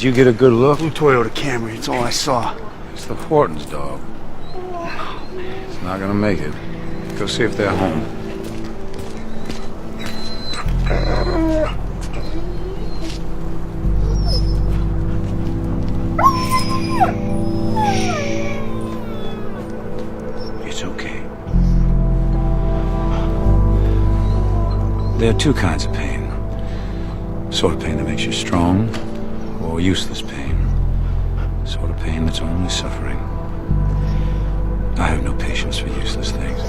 you get a good look? Blue Toyota Camry, it's all I saw. It's the Hortons, dog. It's not gonna make it. Go see if they're home. It's okay. There are two kinds of pain. Sort of pain that makes you strong, or useless pain. Sort of pain that's only suffering. I have no patience for useless things.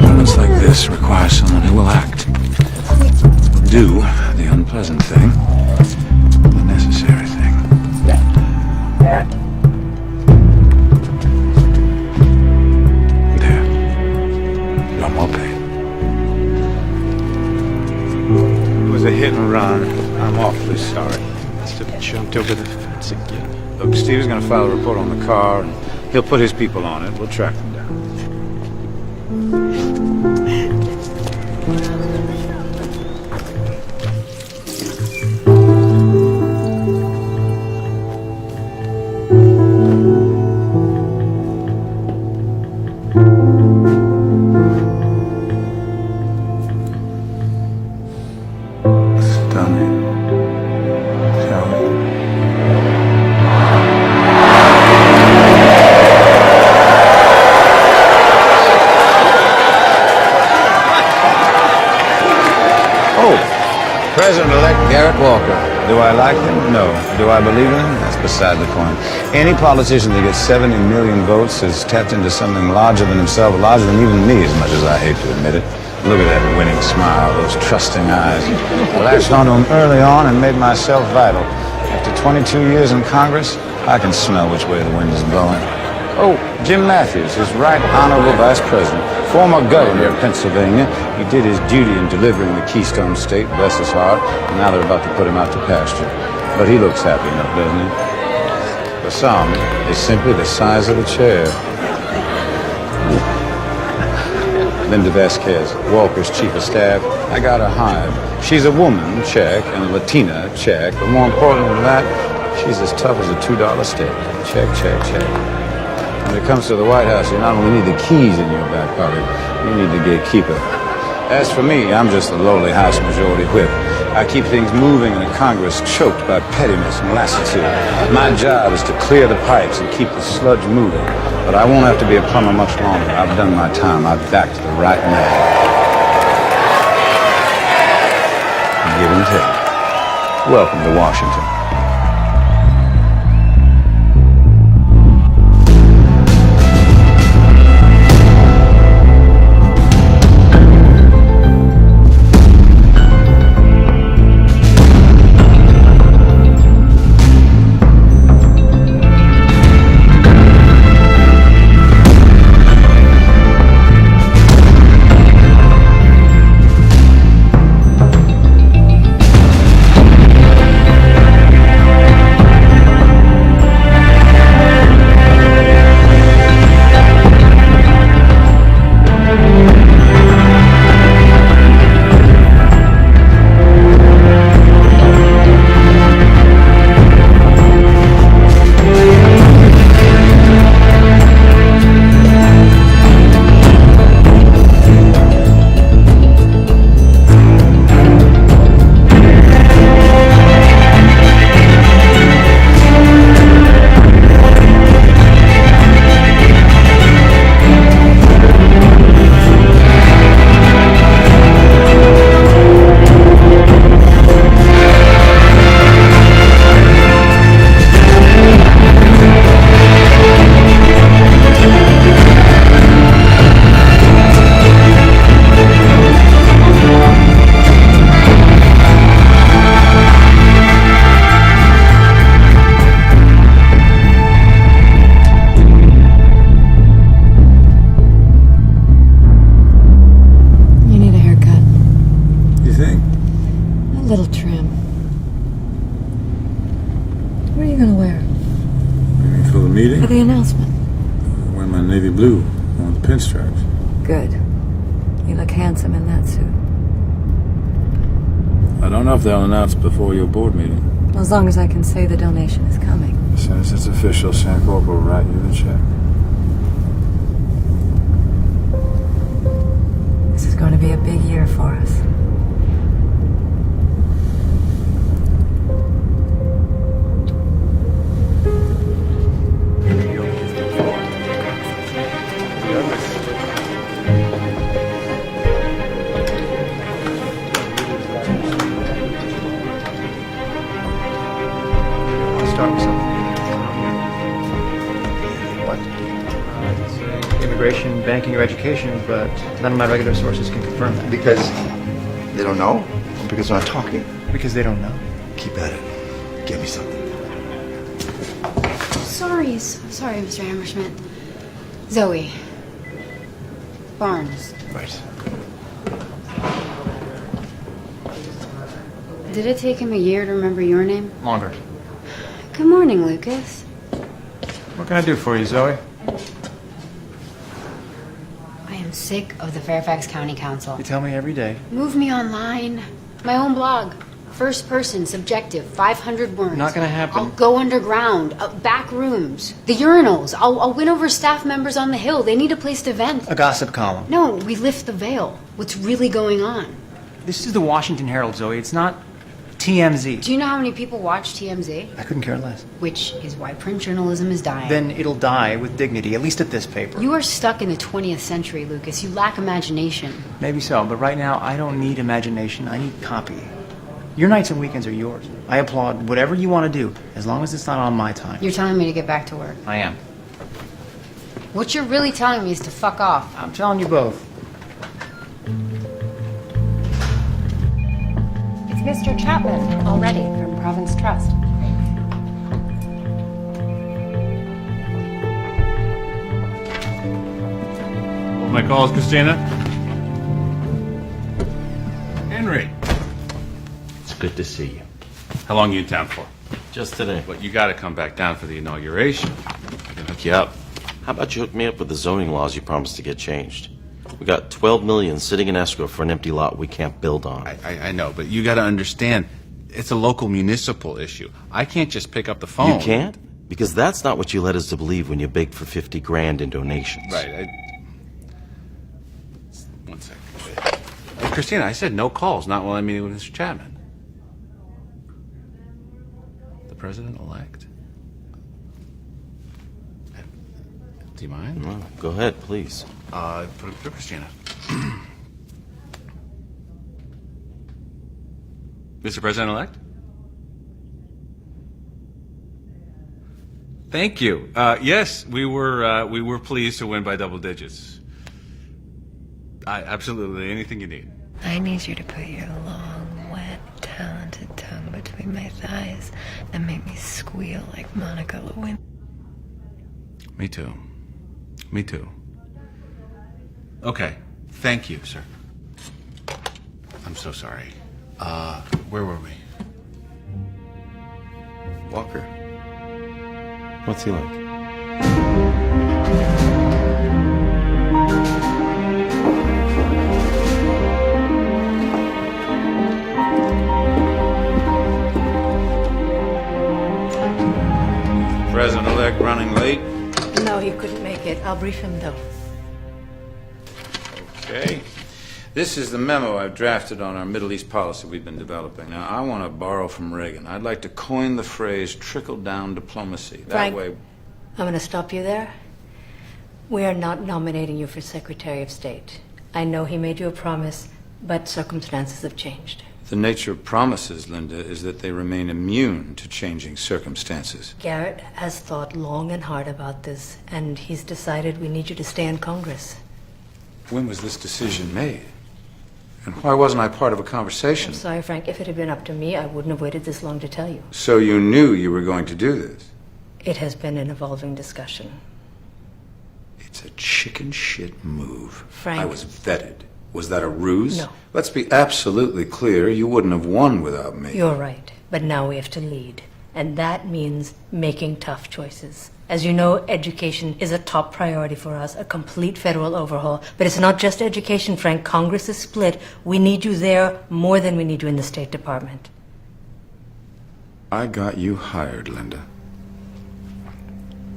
Moments like this require someone who will act. Will do the unpleasant thing, the necessary thing. There. No more pain. It was a hit and run. I'm awfully sorry. Must have jumped over the fence again. Look, Steve's gonna file a report on the car, and he'll put his people on it. We'll track them down. Stunning. Shall we? President-elect Garrett Walker. Do I like him? No. Do I believe in him? That's beside the point. Any politician that gets 70 million votes has tapped into something larger than himself, larger than even me, as much as I hate to admit it. Look at that winning smile, those trusting eyes. I latched onto him early on and made myself vital. After 22 years in Congress, I can smell which way the wind is blowing. Oh, Jim Matthews, his right honorable vice president, former governor of Pennsylvania. He did his duty in delivering the Keystone State, bless his heart, and now they're about to put him out to pasture. But he looks happy enough, doesn't he? For some, it's simply the size of the chair. Linda Vasquez, Walker's chief of staff. I got her hired. She's a woman, check, and a Latina, check, but more important than that, she's as tough as a $2 steak. Check, check, check. When it comes to the White House, you not only need the keys in your back pocket, you need the gatekeeper. As for me, I'm just the lowly House Majority Whip. I keep things moving in a Congress choked by pettiness and lassitude. My job is to clear the pipes and keep the sludge moving. But I won't have to be a plumber much longer. I've done my time. I've backed the right man. Give and take. Welcome to Washington. Little trim. What are you going to wear? You mean for the meeting? For the announcement. I'm wearing my navy blue, one with the pinstripes. Good. You look handsome in that suit. I don't know if they'll announce before your board meeting. As long as I can say the donation is coming. As soon as it's official, Sandcorp will write you the check. This is going to be a big year for us. Start with something. What? Immigration, banking, or education, but none of my regular sources can confirm that. Because they don't know? Or because they're not talking? Because they don't know. Keep at it. Give me something. Sorry, Mr. Hammerschmidt. Zoe. Barnes. Right. Did it take him a year to remember your name? Longer. Good morning, Lucas. What can I do for you, Zoe? I am sick of the Fairfax County Council. You tell me every day. Move me online. My own blog. First person, subjective, 500 words. Not gonna happen. I'll go underground, back rooms, the urinals. I'll win over staff members on the Hill. They need a place to vent. A gossip column. No, we lift the veil. What's really going on? This is the Washington Herald, Zoe. It's not TMZ. Do you know how many people watch TMZ? I couldn't care less. Which is why print journalism is dying. Then it'll die with dignity, at least at this paper. You are stuck in the 20th century, Lucas. You lack imagination. Maybe so, but right now I don't need imagination. I need copy. Your nights and weekends are yours. I applaud whatever you want to do, as long as it's not on my time. You're telling me to get back to work. I am. What you're really telling me is to fuck off. I'm telling you both. It's Mr. Chapman, already, from Province Trust. What my call is, Christina? Henry. It's good to see you. How long are you in town for? Just today. But you got to come back down for the inauguration. I can hook you up. How about you hook me up with the zoning laws you promised to get changed? We got $12 million sitting in escrow for an empty lot we can't build on. I know, but you got to understand, it's a local municipal issue. I can't just pick up the phone. You can't? Because that's not what you led us to believe when you begged for $50,000 in donations. Right. One second. Hey, Christina, I said no calls, not while I'm meeting with Mr. Chapman. The president-elect? Do you mind? Well, go ahead, please. Put it through, Christina. Mr. President-elect? Thank you. Yes, we were pleased to win by double digits. Absolutely, anything you need. I need you to put your long, wet, talented tongue between my thighs and make me squeal like Monica Lewinsky. Me too. Me too. Okay. Thank you, sir. I'm so sorry. Where were we? Walker. What's he like? President-elect running late. No, he couldn't make it. I'll brief him, though. Okay. This is the memo I've drafted on our Middle East policy we've been developing. Now, I want to borrow from Reagan. I'd like to coin the phrase trickle-down diplomacy. That Frank, way... I'm going to stop you there. We are not nominating you for Secretary of State. I know he made you a promise, but circumstances have changed. The nature of promises, Linda, is that they remain immune to changing circumstances. Garrett has thought long and hard about this, and he's decided we need you to stay in Congress. When was this decision made? And why wasn't I part of a conversation? I'm sorry, Frank. If it had been up to me, I wouldn't have waited this long to tell you. So you knew you were going to do this? It has been an evolving discussion. It's a chicken shit move. Frank. I was vetted. Was that a ruse? No. Let's be absolutely clear. You wouldn't have won without me. You're right. But now we have to lead. And that means making tough choices. As you know, education is a top priority for us, a complete federal overhaul. But it's not just education, Frank. Congress is split. We need you there more than we need you in the State Department. I got you hired, Linda.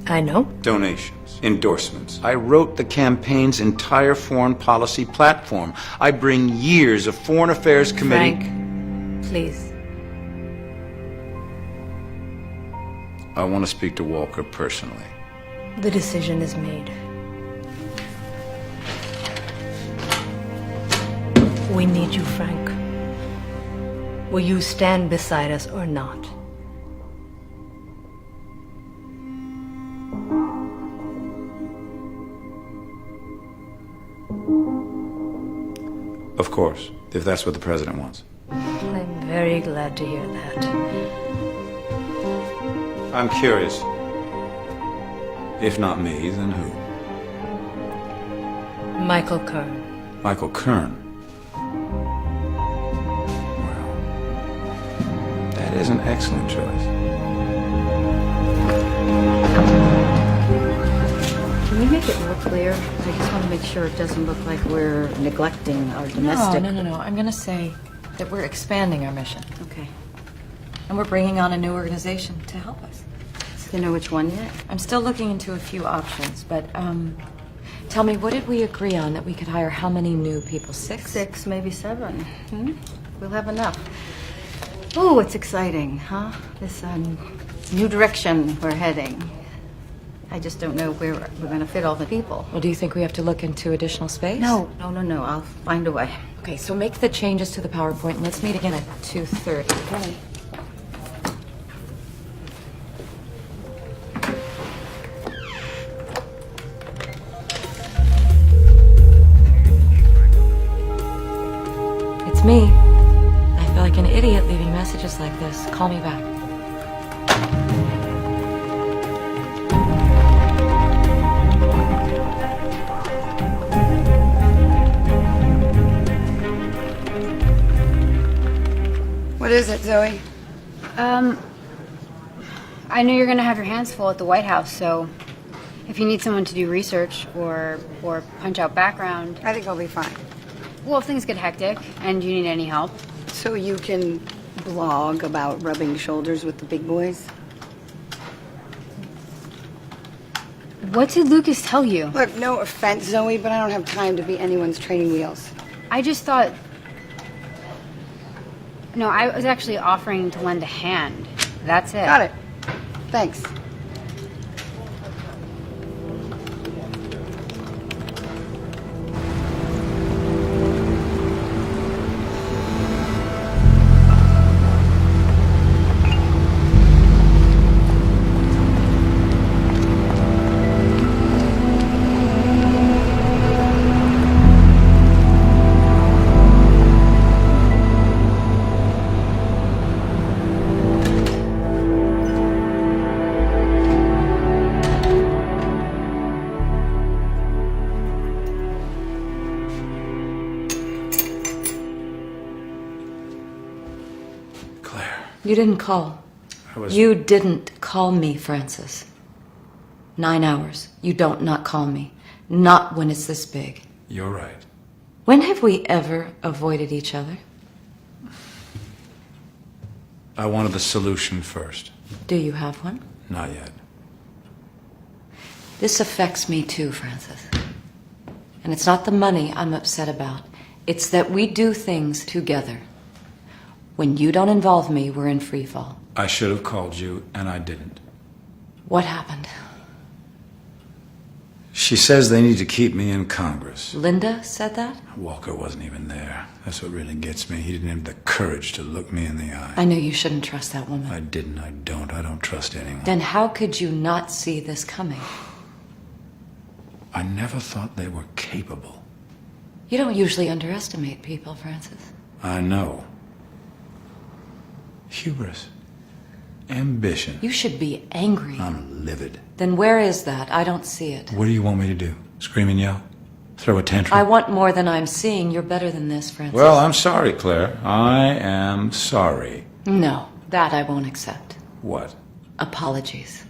I know. Donations, endorsements. I wrote the campaign's entire foreign policy platform. I bring years of foreign affairs committee... Frank, please. I want to speak to Walker personally. The decision is made. We need you, Frank. Will you stand beside us or not? Of course, if that's what the president wants. I'm very glad to hear that. I'm curious. If not me, then who? Michael Kern. Michael Kern. Well, that is an excellent choice. Can we make it more clear? I just want to make sure it doesn't look like we're neglecting our domestic... No. I'm going to say that we're expanding our mission. Okay. And we're bringing on a new organization to help us. Do you know which one yet? I'm still looking into a few options, but, tell me, what did we agree on that we could hire how many new people? 6? 6, maybe 7. We'll have enough. Oh, it's exciting, huh? This new direction we're heading. I just don't know where we're going to fit all the people. Well, do you think we have to look into additional space? No. I'll find a way. Okay, so make the changes to the PowerPoint and let's meet again at 2:30. Okay. It's me. I feel like an idiot leaving messages like this. Call me back. What is it, Zoe? I know you're gonna have your hands full at the White House, so if you need someone to do research or punch out background... I think I'll be fine. Well, if things get hectic and you need any help... So you can blog about rubbing shoulders with the big boys? What did Lucas tell you? Look, no offense, Zoe, but I don't have time to be anyone's training wheels. I just thought... No, I was actually offering to lend a hand. That's it. Got it. Thanks. You didn't call. You didn't call me, Francis. 9 hours. You don't not call me. Not when it's this big. You're right. When have we ever avoided each other? I wanted the solution first. Do you have one? Not yet. This affects me too, Francis. And it's not the money I'm upset about. It's that we do things together. When you don't involve me, we're in free fall. I should have called you, and I didn't. What happened? She says they need to keep me in Congress. Linda said that? Walker wasn't even there. That's what really gets me. He didn't have the courage to look me in the eye. I know you shouldn't trust that woman. I didn't. I don't. I don't trust anyone. Then how could you not see this coming? I never thought they were capable. You don't usually underestimate people, Francis. I know. Hubris. Ambition. You should be angry. I'm livid. Then where is that? I don't see it. What do you want me to do? Scream and yell? Throw a tantrum? I want more than I'm seeing. You're better than this, Francis. Well, I'm sorry, Claire. I am sorry. No, that I won't accept. What? Apologies.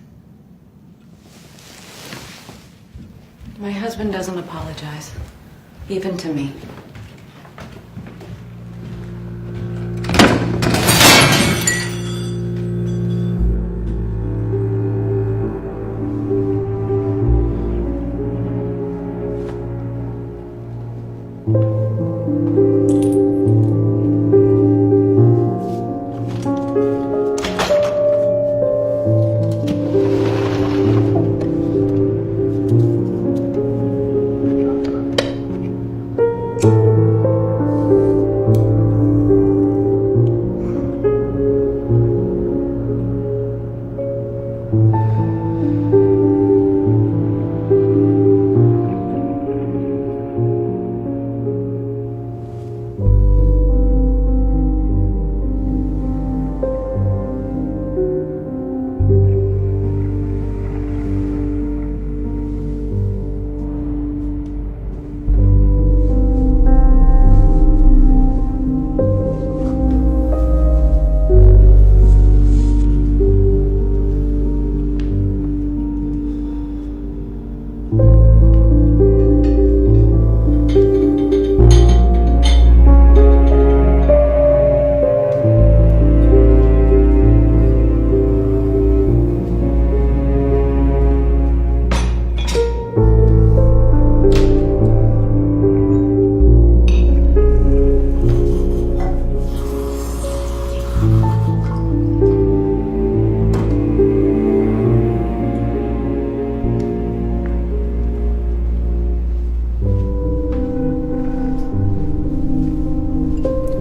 My husband doesn't apologize, even to me.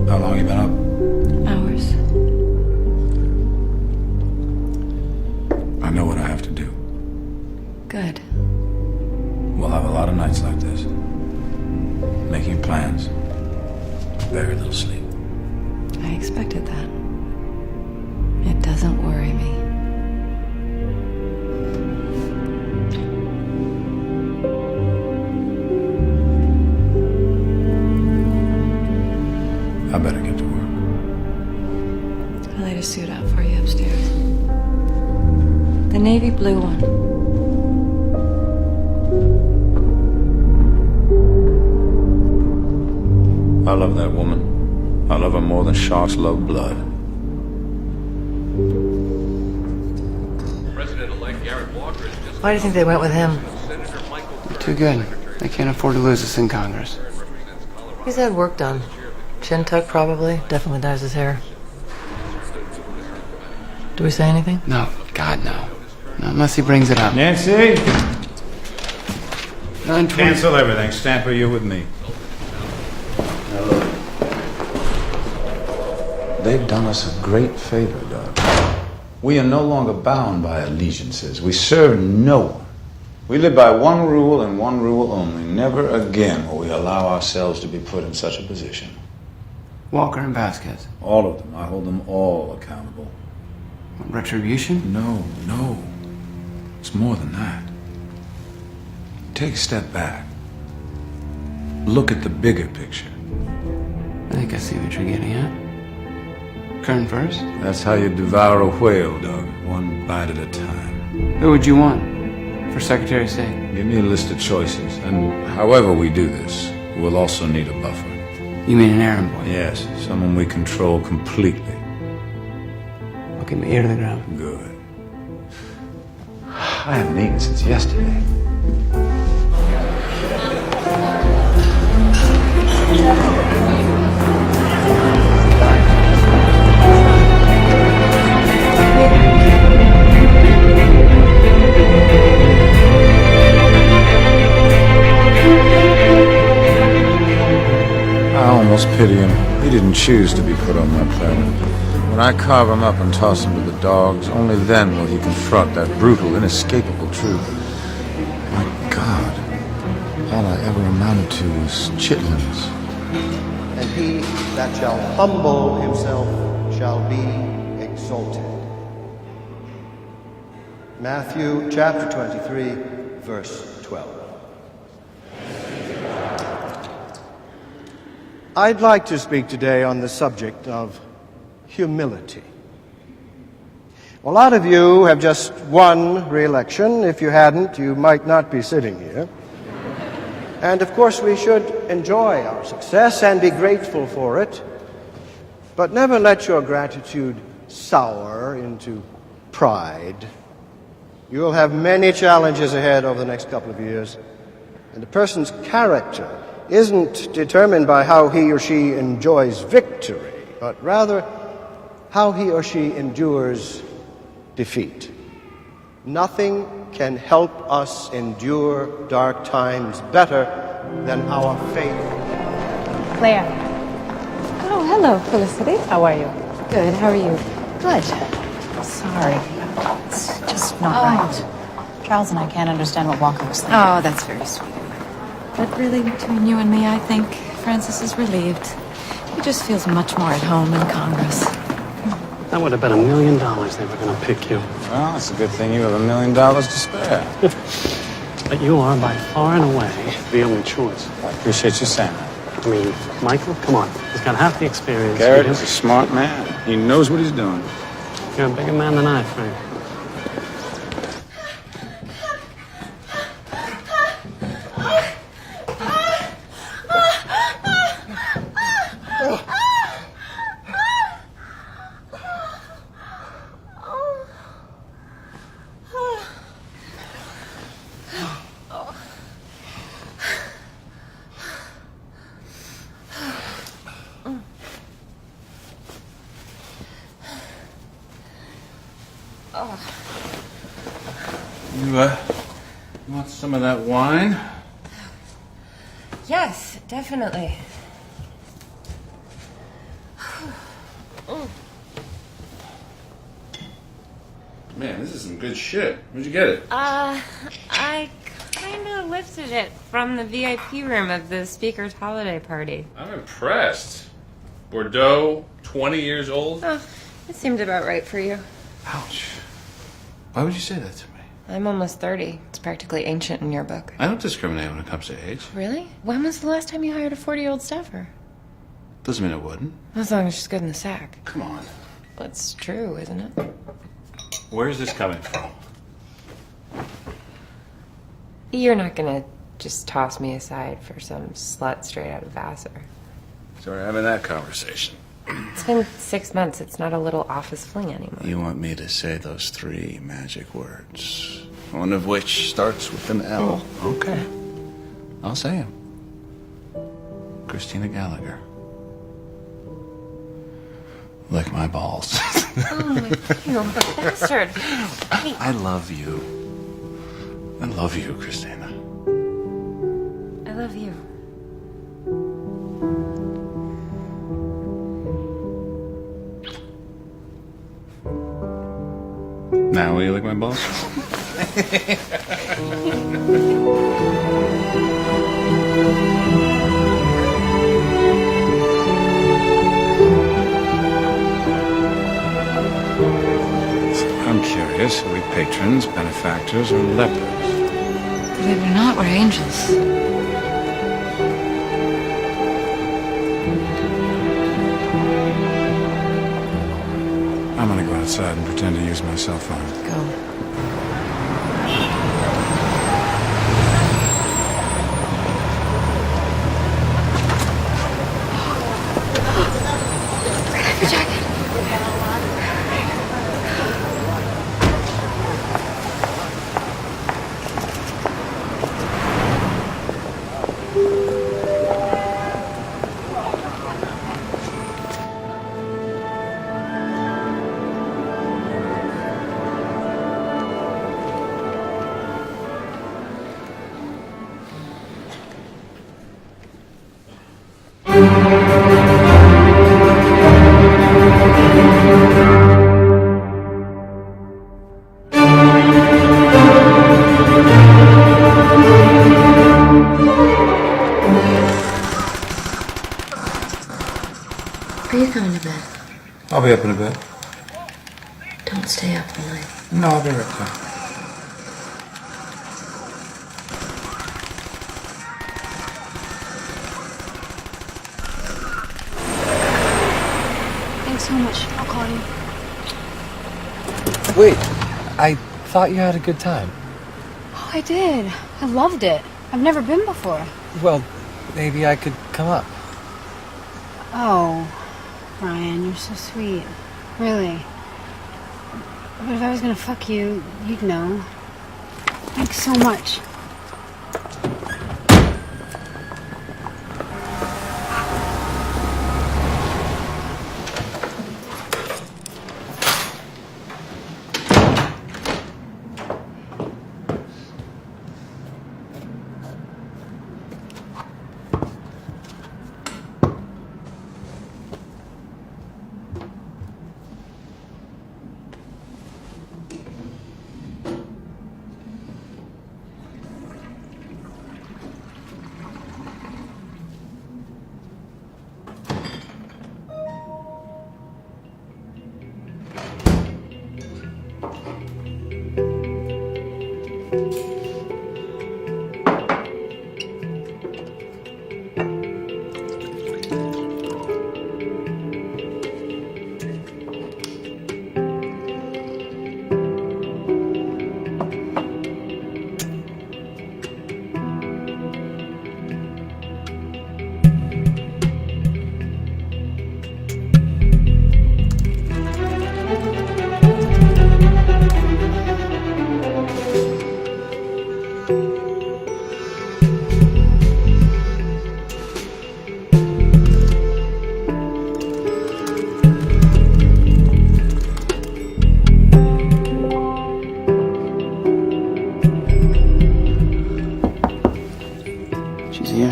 How long you been up? Hours. I know what I have to do. Good. We'll have a lot of nights like this. Making plans. Very little sleep. I expected that. It doesn't worry me. I better get to work. I laid a suit out for you upstairs. The navy blue one. I love that woman. I love her more than sharks love blood. President-elect Garrett Walker is just... Why do you think they went with him? Too good. They can't afford to lose us in Congress. He's had work done. Chin tuck, probably. Definitely dyes his hair. Do we say anything? No. God, no. Not unless he brings it up. Nancy? 9:20. Cancel everything. Stamper you with me. Now look. They've done us a great favor, Doug. We are no longer bound by allegiances. We serve no one. We live by one rule and one rule only. Never again will we allow ourselves to be put in such a position. Walker and Vasquez. All of them. I hold them all accountable. Retribution? No. It's more than that. Take a step back. Look at the bigger picture. I think I see what you're getting at. Kern first? That's how you devour a whale, Doug. One bite at a time. Who would you want? For Secretary of State? Give me a list of choices. And however we do this, we'll also need a buffer. You mean an errand boy? Yes, someone we control completely. I'll keep my ear to the ground. Good. I haven't eaten since yesterday. I almost pity him. He didn't choose to be put on my planet. When I carve him up and toss him to the dogs, only then will he confront that brutal, inescapable truth. My God, all I ever amounted to was chitlins. And he that shall humble himself shall be exalted. Matthew chapter 23, verse 12. I'd like to speak today on the subject of humility. A lot of you have just won re-election. If you hadn't, you might not be sitting here. And of course, we should enjoy our success and be grateful for it. But never let your gratitude sour into pride. You'll have many challenges ahead over the next couple of years. And a person's character isn't determined by how he or she enjoys victory, but rather how he or she endures defeat. Nothing can help us endure dark times better than our faith. Claire. Oh, hello, Felicity. How are you? Good, how are you? Good. Sorry. It's just not right. Charles and I can't understand what Walker was thinking. Oh, that's very sweet of you. But really, between you and me, I think Francis is relieved. He just feels much more at home in Congress. That would have been $1 million they were going to pick you. Well, it's a good thing you have $1 million to spare. But you are by far and away the only choice. I appreciate you saying that. I mean, Michael, come on. He's got half the experience. Garrett is a smart man. He knows what he's doing. You're a bigger man than I, Frank. You want some of that wine? Yes, definitely. Man, this is some good shit. Where'd you get it? I kind of lifted it from the VIP room of the speaker's holiday party. I'm impressed. Bordeaux, 20 years old? Oh, it seemed about right for you. Ouch. Why would you say that to me? I'm almost 30. It's practically ancient in your book. I don't discriminate when it comes to age. Really? When was the last time you hired a 40-year-old staffer? Doesn't mean I wouldn't. As long as she's good in the sack. Come on. Well, it's true, isn't it? Where's this coming from? You're not gonna just toss me aside for some slut straight out of Vassar. So we're having that conversation. It's been 6 months. It's not a little office fling anymore. You want me to say those 3 magic words, one of which starts with an L. Okay. I'll say them. Christina Gallagher. Lick my balls. Oh, you bastard. I love you. I love you, Christina. I love you. Now will you lick my balls? I'm curious, are we patrons, benefactors, or lepers? Believe it or not, we're angels. I'm gonna go outside and pretend to use my cell phone. Go. Are you going to bed? I'll be up in a bit. Don't stay up all night. No, I'll be right back. Thanks so much. I'll call you. Wait, I thought you had a good time. Oh, I did. I loved it. I've never been before. Well, maybe I could come up. Oh, Ryan, you're so sweet. Really. But if I was gonna fuck you, you'd know. Thanks so much.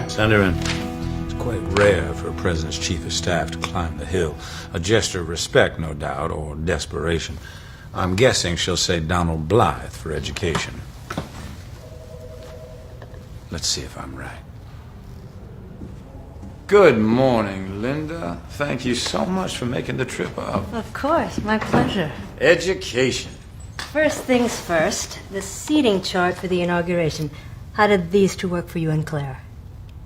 Send her in. It's quite rare for a president's chief of staff to climb the hill. A gesture of respect, no doubt, or desperation. I'm guessing she'll say Donald Blythe for education. Let's see if I'm right. Good morning, Linda. Thank you so much for making the trip up. Of course, my pleasure. Education. First things first, the seating chart for the inauguration. How did these two work for you and Claire?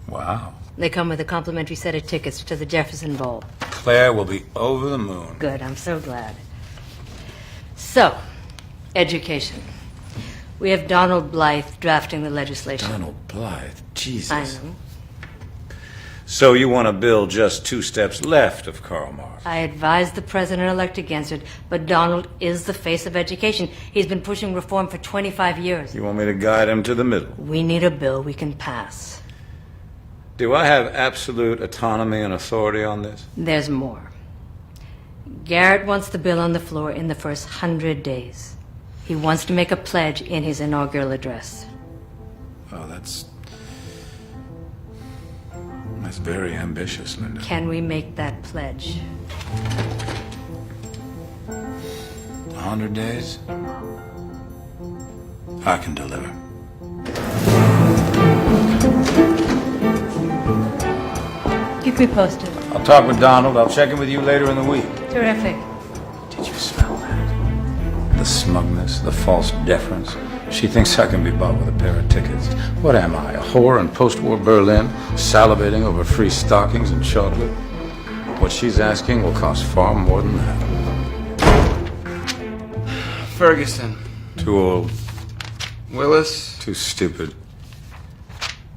Wow. They come with a complimentary set of tickets to the Jefferson Bowl. Claire will be over the moon. Good, I'm so glad. So, education. We have Donald Blythe drafting the legislation. Donald Blythe? Jesus. I know. So you want a bill just 2 steps left of Karl Marx? I advised the president-elect against it, but Donald is the face of education. He's been pushing reform for 25 years. You want me to guide him to the middle? We need a bill we can pass. Do I have absolute autonomy and authority on this? There's more. Garrett wants the bill on the floor in the first 100 days. He wants to make a pledge in his inaugural address. Oh, that's very ambitious, Linda. Can we make that pledge? 100 days? I can deliver. Keep me posted. I'll talk with Donald. I'll check in with you later in the week. Terrific. Did you smell that? The smugness, the false deference. She thinks I can be bought with a pair of tickets. What am I, a whore in post-war Berlin, salivating over free stockings and chocolate? What she's asking will cost far more than that. Ferguson. Too old. Willis. Too stupid.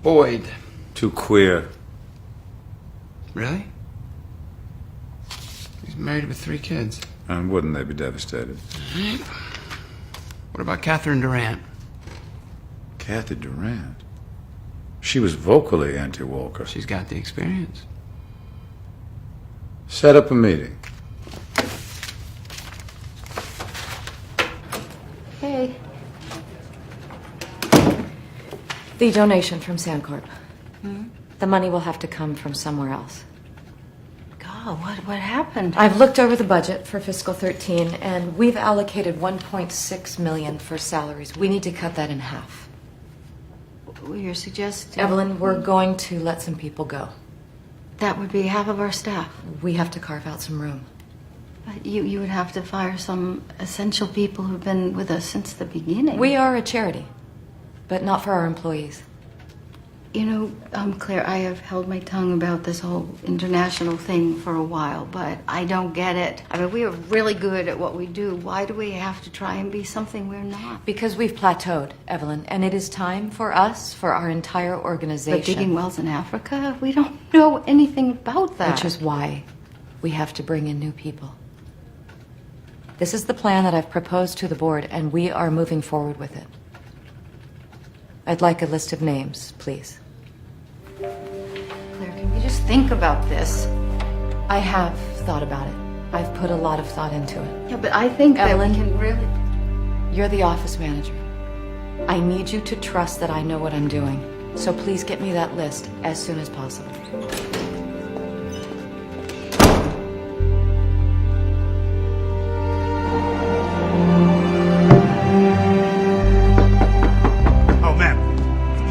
Boyd. Too queer. Really? He's married with 3 kids. And wouldn't they be devastated? What about Catherine Durant? Kathy Durant? She was vocally anti-Walker. She's got the experience. Set up a meeting. Hey. The donation from Sandcorp. The money will have to come from somewhere else. God, what happened? I've looked over the budget for fiscal 13, and we've allocated $1.6 million for salaries. We need to cut that in half. You're suggesting... Evelyn, we're going to let some people go. That would be half of our staff. We have to carve out some room. But you would have to fire some essential people who've been with us since the beginning. We are a charity, but not for our employees. You know, Claire, I have held my tongue about this whole international thing for a while, but I don't get it. I mean, we are really good at what we do. Why do we have to try and be something we're not? Because we've plateaued, Evelyn, and it is time for us, for our entire organization. But digging wells in Africa, we don't know anything about that. Which is why we have to bring in new people. This is the plan that I've proposed to the board, and we are moving forward with it. I'd like a list of names, please. Claire, can you just think about this? I have thought about it. I've put a lot of thought into it. Yeah, but I think Evelyn, that we can really... You're the office manager. I need you to trust that I know what I'm doing. So please get me that list as soon as possible.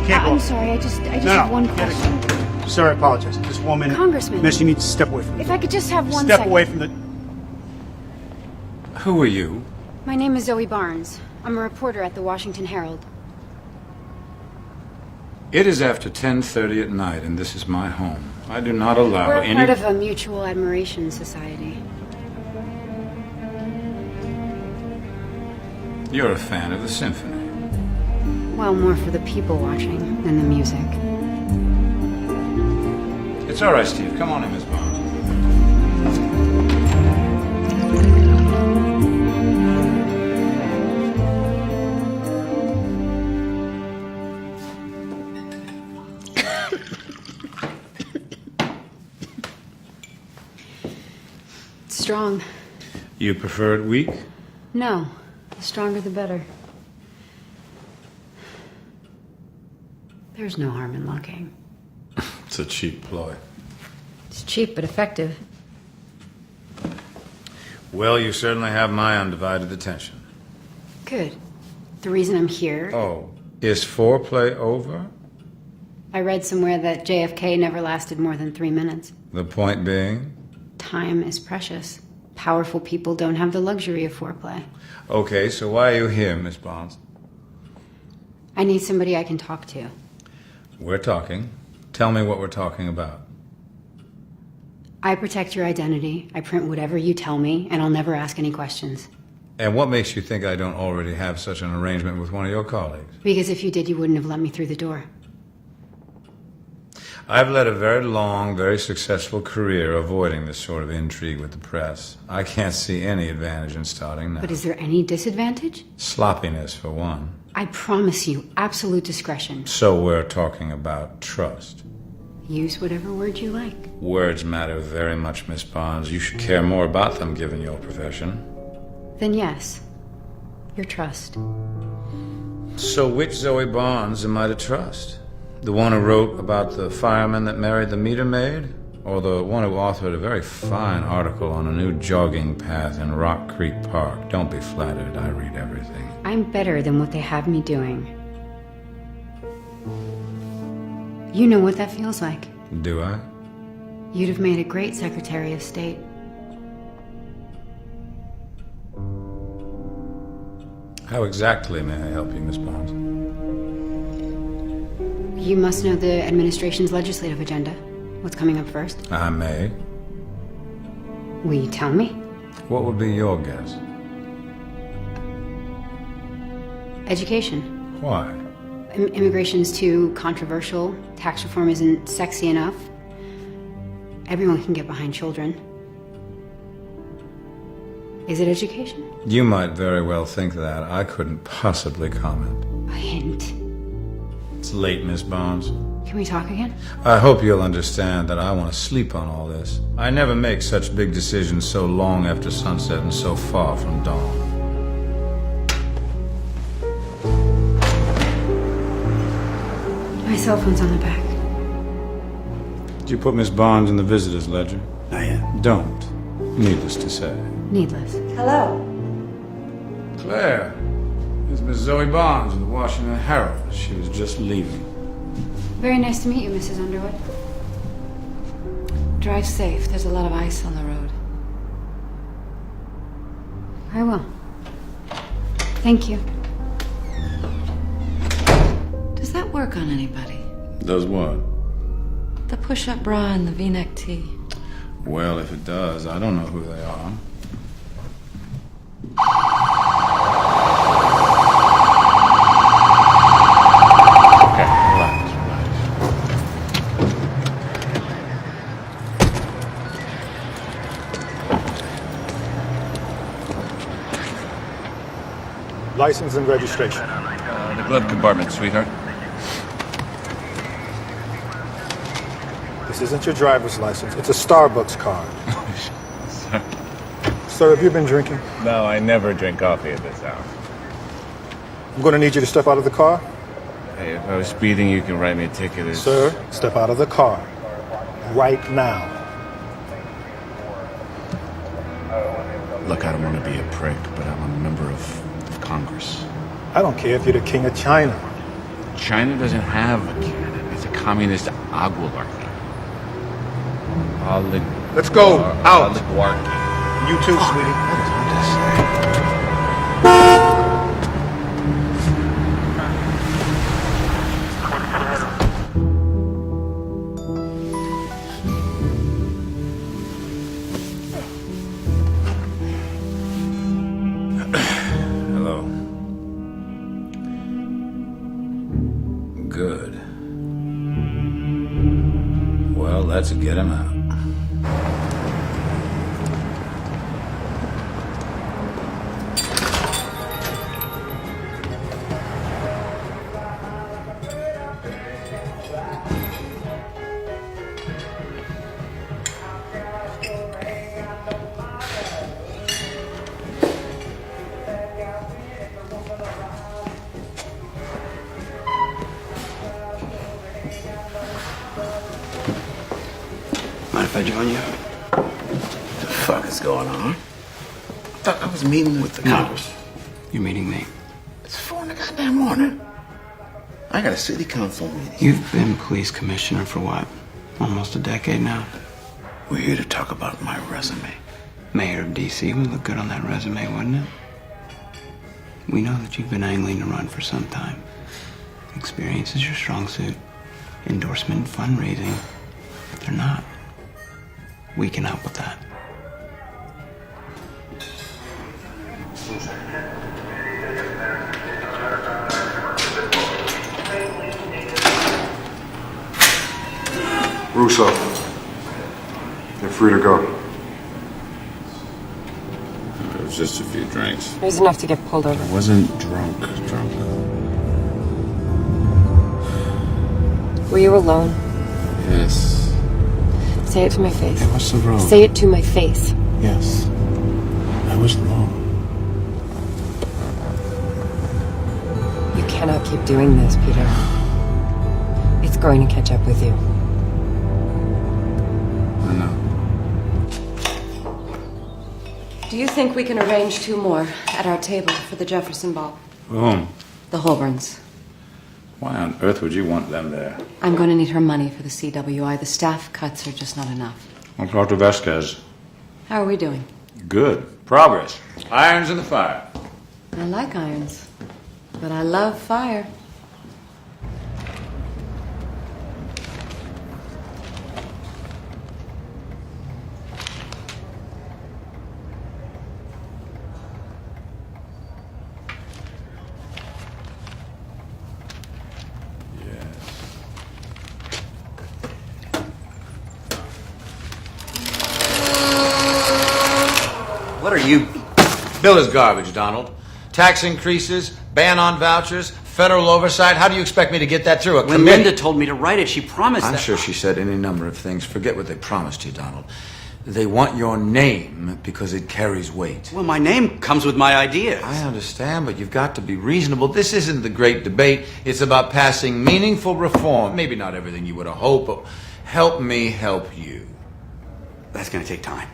I'm sorry, I just have one question. Sorry, I apologize. This woman... Congressman. Miss, you need to step away from me. If I could just have one Step second. away from the... Who are you? My name is Zoe Barnes. I'm a reporter at the Washington Herald. It is after 10:30 at night, and this is my home. I do not allow We're any... part of a mutual admiration society. You're a fan of the symphony. Well, more for the people watching than the music. It's all right, Steve. Come on in, Miss Barnes. It's strong. You prefer it weak? No, the stronger the better. There's no harm in looking. It's a cheap ploy. It's cheap but effective. Well, you certainly have my undivided attention. Good. The reason I'm here... Oh, is foreplay over? I read somewhere that JFK never lasted more than 3 minutes. The point being? Time is precious. Powerful people don't have the luxury of foreplay. Okay, so why are you here, Miss Barnes? I need somebody I can talk to. We're talking. Tell me what we're talking about. I protect your identity. I print whatever you tell me, and I'll never ask any questions. And what makes you think I don't already have such an arrangement with one of your colleagues? Because if you did, you wouldn't have let me through the door. I've led a very long, very successful career avoiding this sort of intrigue with the press. I can't see any advantage in starting now. But is there any disadvantage? Sloppiness, for one. I promise you, absolute discretion. So we're talking about trust. Use whatever word you like. Words matter very much, Miss Barnes. You should care more about them, given your profession. Then yes, your trust. So which Zoe Barnes am I to trust? The one who wrote about the fireman that married the meter maid? Or the one who authored a very fine article on a new jogging path in Rock Creek Park? Don't be flattered, I read everything. I'm better than what they have me doing. You know what that feels like. Do I? You'd have made a great Secretary of State. How exactly may I help you, Miss Barnes? You must know the administration's legislative agenda. What's coming up first? I may. Will you tell me? What would be your guess? Education. Why? Immigration's too controversial. Tax reform isn't sexy enough. Everyone can get behind children. Is it education? You might very well think that. I couldn't possibly comment. A hint. It's late, Miss Barnes. Can we talk again? I hope you'll understand that I want to sleep on all this. I never make such big decisions so long after sunset and so far from dawn. My cell phone's on the back. Did you put Miss Barnes in the visitor's ledger? Not yet. Don't. Needless to say. Needless. Hello. Claire, this is Miss Zoe Barnes of the Washington Herald. She was just leaving. Very nice to meet you, Mrs. Underwood. Drive safe. There's a lot of ice on the road. I will. Thank you. Does that work on anybody? Does what? The push-up bra and the V-neck tee. Well, if it does, I don't know who they are. Okay, relax. License and registration. The glove compartment, sweetheart. This isn't your driver's license. It's a Starbucks card. Sir, have you been drinking? No, I never drink coffee at this hour. I'm going to need you to step out of the car. Hey, if I was speeding, you can write me a ticket. Sir, step out of the car. Right now. Look, I don't want to be a prick, but I'm a member of Congress. I don't care if you're the king of China. China doesn't have a king. It's a communist oligarchy. Let's go. Out. Oligarchy. You too, sweetie. Hello. Good. Well, let's get him out. Mind if I join you? What the fuck is going on? I thought I was meeting with the Congress. You're meeting me. It's 4 in the goddamn morning. I got a city council meeting. You've been police commissioner for what? Almost a decade now. We're here to talk about my resume. Mayor of D.C. would look good on that resume, wouldn't it? We know that you've been angling to run for some time. Experience is your strong suit. Endorsement and fundraising, they're not. We can help with that. Russo, you're free to go. It was just a few drinks. It was enough to get pulled over. I wasn't drunk. Were you alone? Yes. Say it to my face. Hey, what's the road? Say it to my face. Yes. I was alone. You cannot keep doing this, Peter. It's going to catch up with you. I know. Do you think we can arrange 2 more at our table for the Jefferson Ball? Whom? The Holborns. Why on earth would you want them there? I'm going to need her money for the CWI. The staff cuts are just not enough. I'll talk to Vasquez. How are we doing? Good. Progress. Irons in the fire. I like irons, but I love fire. What are you? Bill is garbage, Donald. Tax increases, ban on vouchers, federal oversight. How do you expect me to get that through? When Linda told me to write it, she promised I'm that. sure she said any number of things. Forget what they promised you, Donald. They want your name because it carries weight. Well, my name comes with my ideas. I understand, but you've got to be reasonable. This isn't the great debate. It's about passing meaningful reform. Maybe not everything you would have hoped, but help me help you. That's going to take time.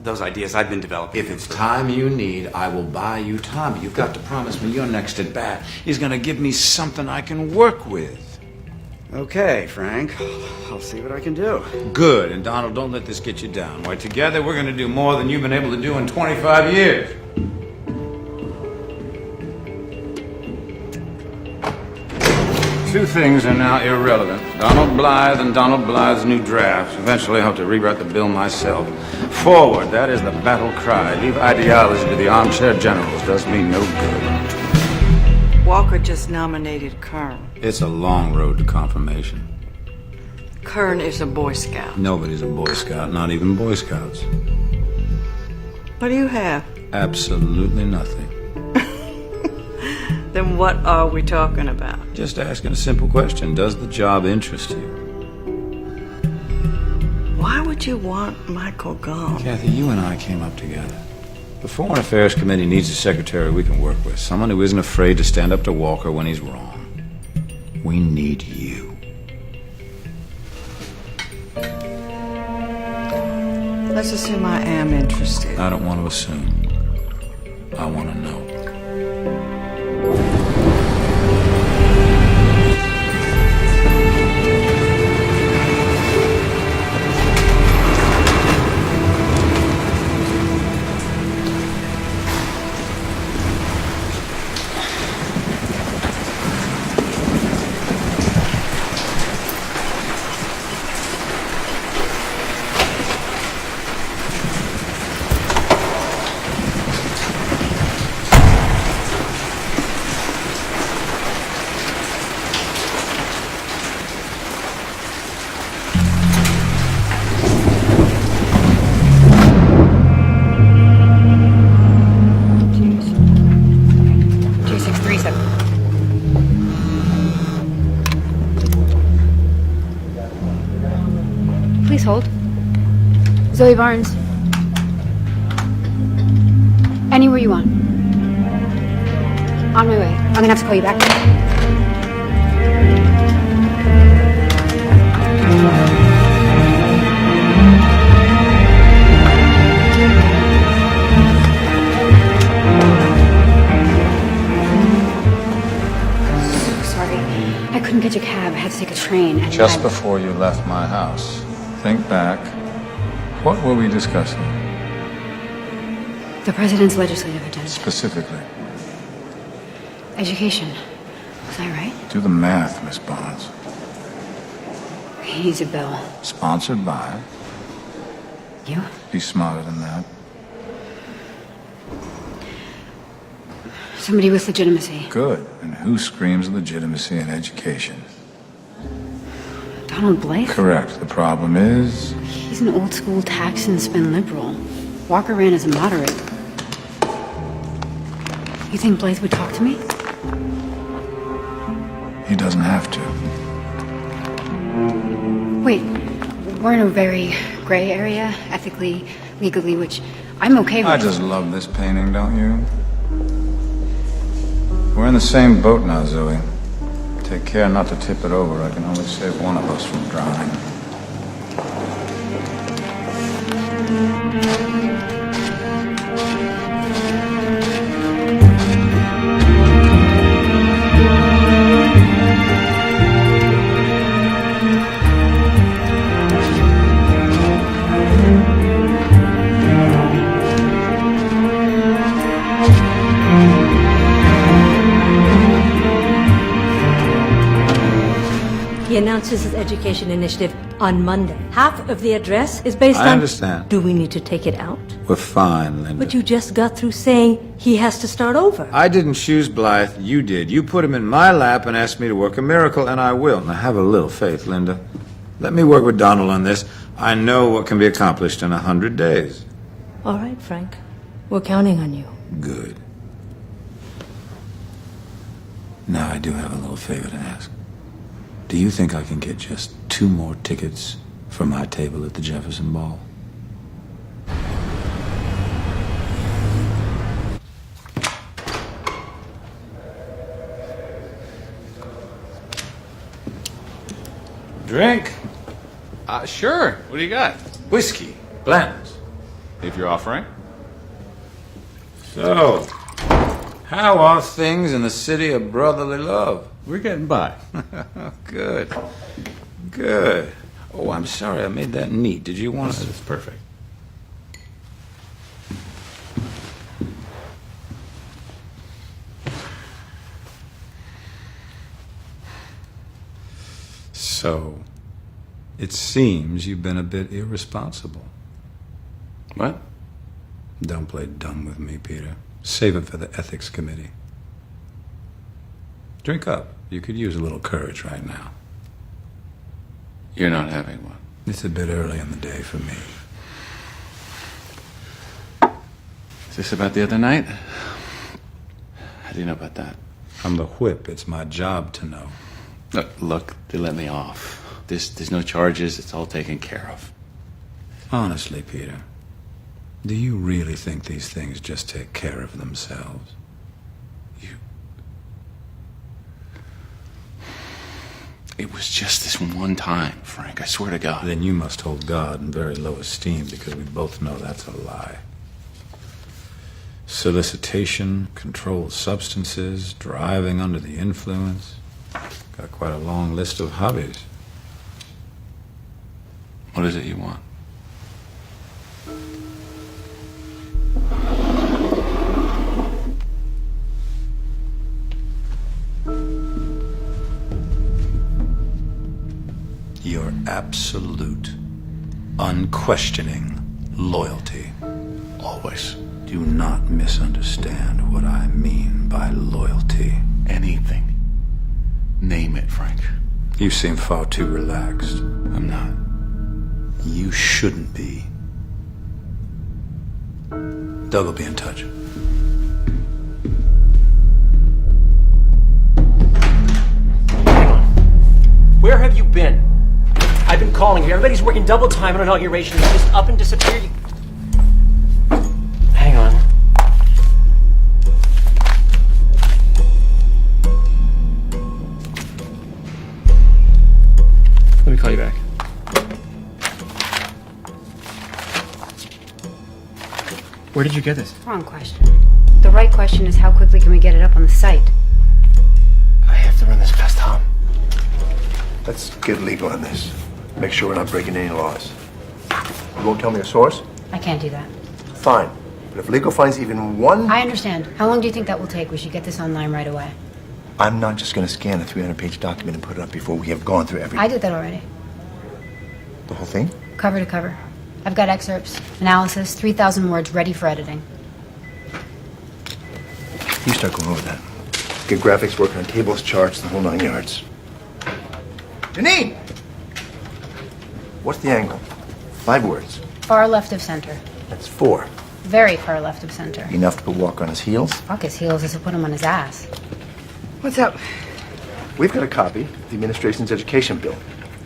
Those ideas I've been developing. If it's time you need, I will buy you time. You've got to promise me your next at bat is going to give me something I can work with. Okay, Frank. I'll see what I can do. Good. And Donald, don't let this get you down. Why, together we're going to do more than you've been able to do in 25 years. things are now irrelevant. Donald Blythe and Donald Blythe's new draft. Eventually I'll have to rewrite the bill myself. Forward, that is the battle cry. Leave ideology to the armchair generals. Does me no good. Walker just nominated Kern. It's a long road to confirmation. Kern is a Boy Scout. Nobody's a Boy Scout, not even Boy Scouts. What do you have? Absolutely nothing. Then what are we talking about? Just asking a simple question. Does the job interest you? Why would you want Michael gone? Kathy, you and I came up together. The Foreign Affairs Committee needs a secretary we can work with. Someone who isn't afraid to stand up to Walker when he's wrong. We need you. Let's assume I am interested. I don't want to assume. I want to know. Please hold. Zoe Barnes. Anywhere you want. On my way. I'm gonna have to call you back. So sorry. I couldn't catch a cab. I had to take a train. And Just before you left my house, think back. What were we discussing? The president's legislative agenda. Specifically. Education. Was I right? Do the math, Miss Barnes. He needs a bill. Sponsored by? You? Be smarter than that. Somebody with legitimacy. Good. And who screams legitimacy in education? Donald Blythe? Correct. The problem is... He's an old school tax and spend liberal. Walker ran as a moderate. You think Blythe would talk to me? he doesn't have to. Wait, we're in a very gray area, ethically, legally, which I'm okay with. I just love this painting, don't you? We're in the same boat now, Zoe. Take care not to tip it over. I can only save one of us from drowning. He announces his education initiative on Monday. Half of the address is based on... I understand. Do we need to take it out? We're fine, Linda. But you just got through saying he has to start over. I didn't choose Blythe, you did. You put him in my lap and asked me to work a miracle, and I will. Now have a little faith, Linda. Let me work with Donald on this. I know what can be accomplished in 100 days. All right, Frank. We're counting on you. Good. Now I do have a little favor to ask. Do you think I can get just 2 more tickets for my table at the Jefferson Ball? Drink? Sure. What do you got? Whiskey. Bland's. If you're offering. So, how are things in the city of brotherly love? We're getting by. Good. Good. Oh, I'm sorry I made that neat. Did you want to... It's perfect. It seems you've been a bit irresponsible. What? Don't play dumb with me, Peter. Save it for the ethics committee. Drink up. You could use a little courage right now. You're not having one. It's a bit early in the day for me. Is this about the other night? How do you know about that? I'm the whip. It's my job to know. Look, they let me off. There's no charges. It's all taken care of. Honestly, Peter, do you really think these things just take care of themselves? It was just this one time, Frank. I swear to God. Then you must hold God in very low esteem, because we both know that's a lie. Solicitation, controlled substances, driving under the influence. Got quite a long list of hobbies. What is it you want? Your absolute, unquestioning loyalty. Always. Do not misunderstand what I mean by loyalty. Anything. Name it, Frank. You seem far too relaxed. I'm not. You shouldn't be. Doug will be in touch. Where have you been? I've been calling you. Everybody's working double time on inauguration. You just up and disappeared. Hang on. Let me call you back. Where did you get this? Wrong question. The right question is how quickly can we get it up on the site? I have to run this past Tom. Let's get legal on this. Make sure we're not breaking any laws. You won't tell me a source? I can't do that. Fine. But if legal finds even one... I understand. How long do you think that will take? We should get this online right away. I'm not just going to scan a 300-page document and put it up before we have gone through everything. I did that already. The whole thing? Cover to cover. I've got excerpts, analysis, 3,000 words ready for editing. You start going over that. Get graphics working on tables, charts, the whole 9 yards. Janine! What's the angle? 5 words. Far left of center. That's 4. Very far left of center. Enough to put Walker on his heels? Fuck his heels, this will put him on his ass. What's up? We've got a copy of the administration's education bill.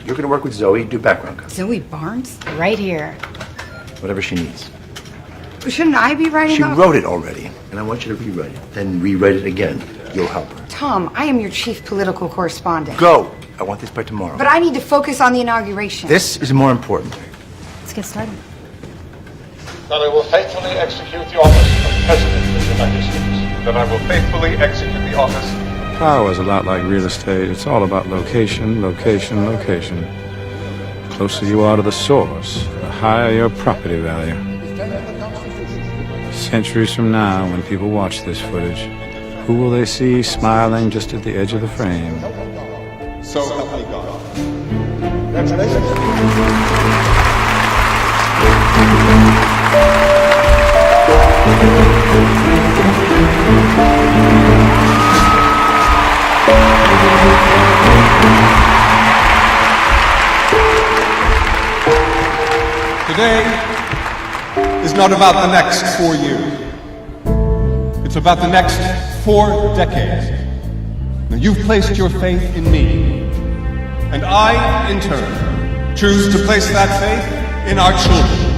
You're going to work with Zoe, do background cover. Zoe Barnes? Right here. Whatever she needs. Shouldn't I be writing She up? wrote it already, and I want you to rewrite it. Then rewrite it again. You'll help her. Tom, I am your chief political correspondent. Go! I want this by tomorrow. But I need to focus on the inauguration. This is more important. Let's get started. That I will faithfully execute the office of President of the United States. That I will faithfully execute the office. Power is a lot like real estate. It's all about location, location, location. The closer you are to the source, the higher your property value. Centuries from now, when people watch this footage, who will they see smiling just at the edge of the frame? So help me God. Today is not about the next 4 years. It's about the next 4 decades. Now, you've placed your faith in me, and I, in turn, choose to place that faith in our children.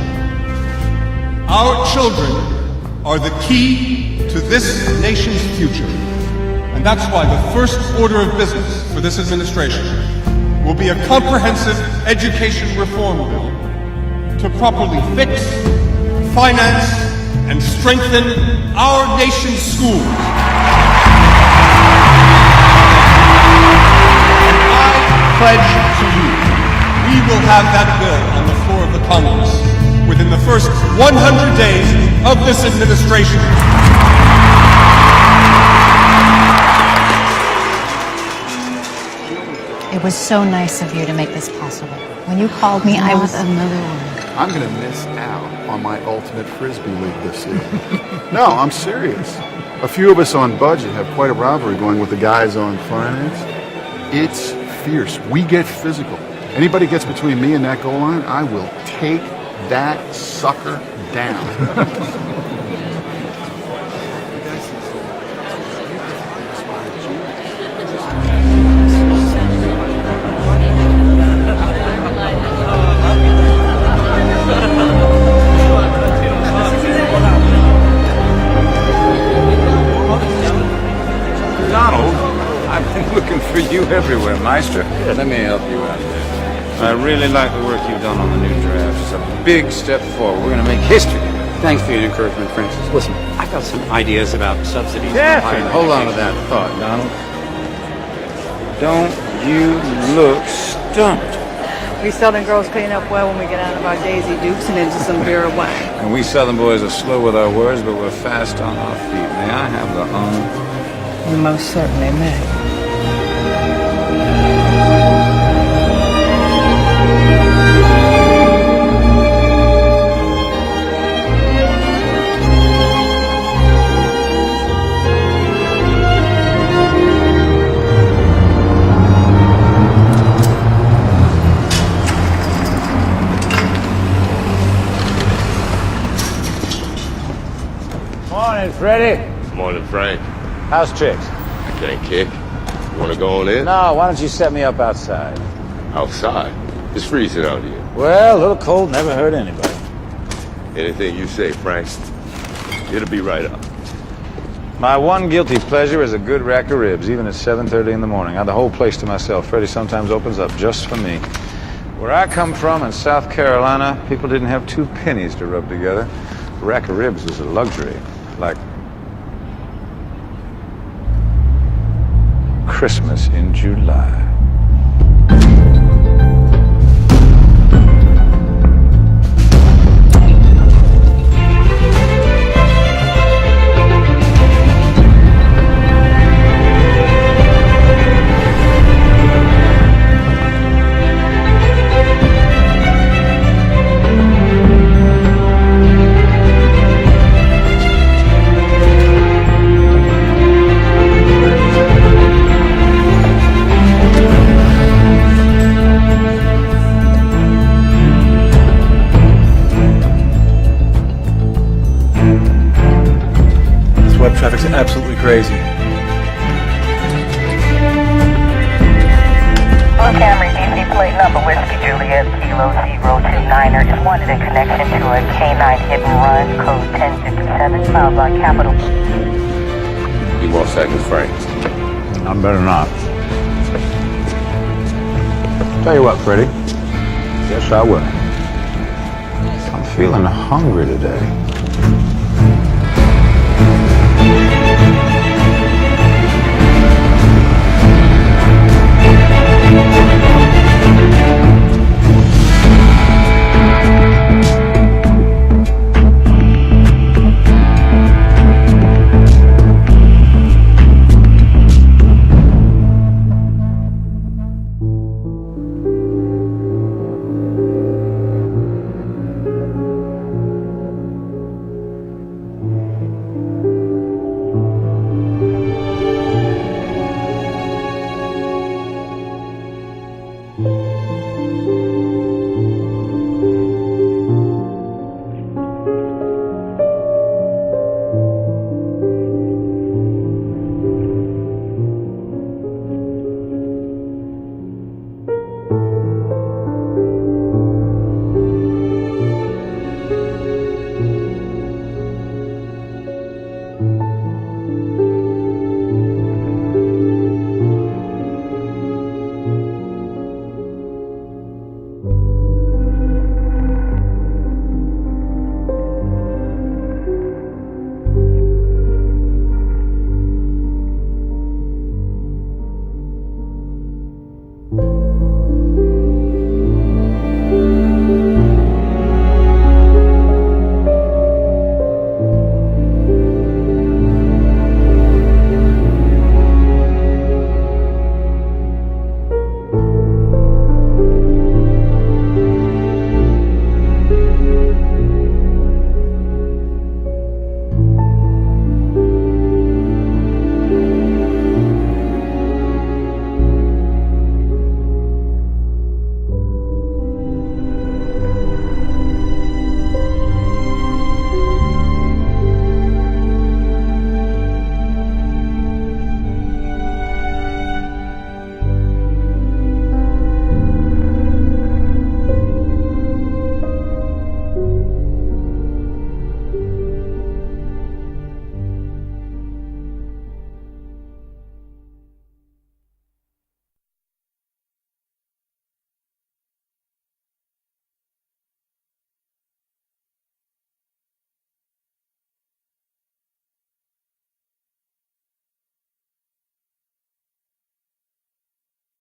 Our children are the key to this nation's future, and that's why the first order of business for this administration will be a comprehensive education reform bill to properly fix, finance, and strengthen our nation's schools. Pledge to you, we will have that bill on the floor of the Congress within the first 100 days of this administration. It was so nice of you to make this possible. When you called me, I was... another one. I'm going to miss out on my ultimate Frisbee league this season. No, I'm serious. A few of us on budget have quite a rivalry going with the guys on finance. It's fierce. We get physical. Anybody gets between me and that goal line, I will take that sucker down. Donald, I've been looking for you everywhere, Meister. Let me help you out there. I really like the work you've done on the new draft. It's a big step forward. We're going to make history. Thanks for your encouragement, Francis. Listen, I've got some ideas about subsidies. Catherine, hold on to that thought, Donald. Don't you look stumped. We Southern girls clean up well when we get out of our Daisy Dukes and into some beer or wine. And we Southern boys are slow with our words, but we're fast on our feet. May I have the honor? You most certainly may. Morning, Freddie. Morning, Frank. How's chicks? I can't kick. You want to go on in? No, why don't you set me up outside? Outside? It's freezing out here. Well, a little cold never hurt anybody. Anything you say, Frank. It'll be right up. My one guilty pleasure is a good rack of ribs, even at 7:30 in the morning. I have the whole place to myself. Freddie sometimes opens up just for me. Where I come from in South Carolina, people didn't have 2 pennies to rub together. A rack of ribs was a luxury, like Christmas in July. Web traffic's absolutely crazy. On Camry DC plate number Whiskey Juliet Kilo 029er is wanted in connection to a K9 hit and run, code 1057, filed by Capital. You more seconds, Frank? I better not. Tell you what, Freddie. Yes, I will. I'm feeling hungry today.